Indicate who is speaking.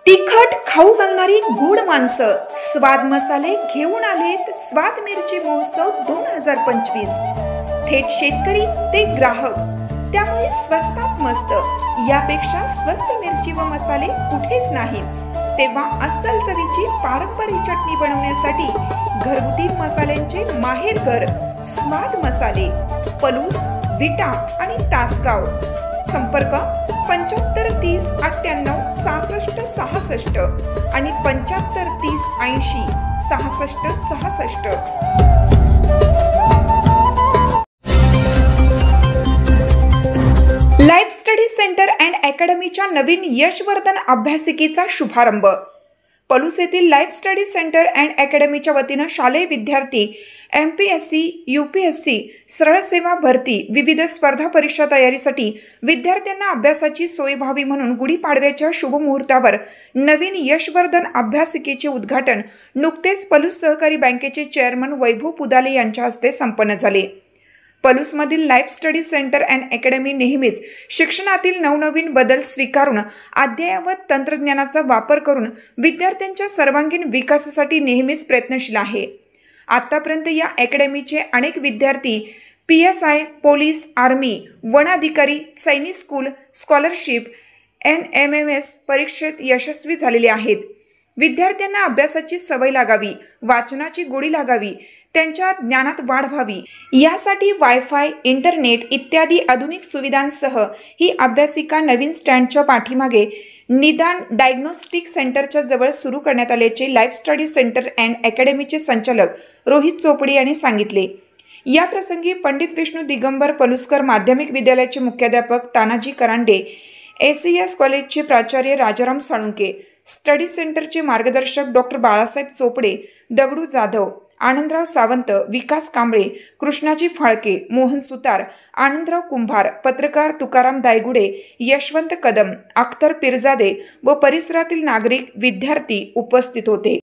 Speaker 1: तिखट खाऊ घालणारी गोड माणसं स्वाद मसाले घेऊन आलेत स्वाद मिरची महोत्सव 2025। थेट शेतकरी ते ग्राहक, त्यामुळे स्वस्तात मस्त। यापेक्षा स्वस्त मिरची व मसाले कुठेच नाहीत। तेव्हा अस्सल चवीची पारंपरिक चटणी बनवण्यासाठी घरगुती मसाल्यांचे माहेरघर स्वाद मसाले, पलूस, विटा आणि तासगाव। संपर्क 75 30 98 66 66 आणि 75 30 80 66 66। लाईफ स्टडी सेंटर अँड अकॅडमीच्या नवीन यशवर्धन अभ्यासिकेचा शुभारंभ। पलूस येथील लाईफ स्टडी सेंटर अँड अकॅडमीच्या वतीनं शालेय विद्यार्थी MPSC, UPSC, सरळ सेवा भरती, विविध स्पर्धा परीक्षा तयारीसाठी विद्यार्थ्यांना अभ्यासाची सोय व्हावी म्हणून गुढीपाडव्याच्या शुभमुहूर्तावर नवीन यशवर्धन अभ्यासिकेचे उद्घाटन नुकतेच पलूस सहकारी बँकेचे चेअरमन वैभव पुदाले यांच्या हस्ते संपन्न झाले। पलूसमधील life study centre and academy नेहमीच शिक्षणातील नवनवीन बदल स्वीकारून अद्ययावत तंत्रज्ञानाचा वापर करून विद्यार्थ्यांच्या सर्वांगीण विकासासाठी नेहमीच प्रयत्नशील आहे। आतापर्यंत या अकॅडमीचे अनेक विद्यार्थी PSI, पोलीस, आर्मी, वन अधिकारी, सैनिक स्कूल, स्कॉलरशिप, NMMS परीक्षेत यशस्वी झालेले आहेत। विद्यार्थ्यांना अभ्यासाची सवय लागावी, वाचनाची गोडी लागावी, त्यांच्या ज्ञानात वाढ व्हावी यासाठी वायफाय, इंटरनेट इत्यादी आधुनिक सुविधांसह ही अभ्यासिका नवीन स्टँडच्या पाठीमागे निदान डायग्नोस्टिक सेंटरच्या जवळ सुरू करण्यात आल्याचे लाईफ स्टडी सेंटर अँड अकॅडमीचे संचालक रोहित चोपडे यांनी सांगितले। या प्रसंगी पंडित विष्णू दिगंबर पलुसकर माध्यमिक विद्यालयाचे मुख्याध्यापक तानाजी करांडे, ACS कॉलेजचे प्राचार्य राजाराम साळुंके, स्टडी सेंटरचे मार्गदर्शक डॉक्टर बाळासाहेब चोपडे, दगडू जाधव, आनंदराव सावंत, विकास कांबळे, कृष्णाजी फाळके, मोहन सुतार, आनंदराव कुंभार, पत्रकार तुकाराम दायगुडे, यशवंत कदम, अख्तर पिरजादे व परिसरातील नागरिक, विद्यार्थी उपस्थित होते।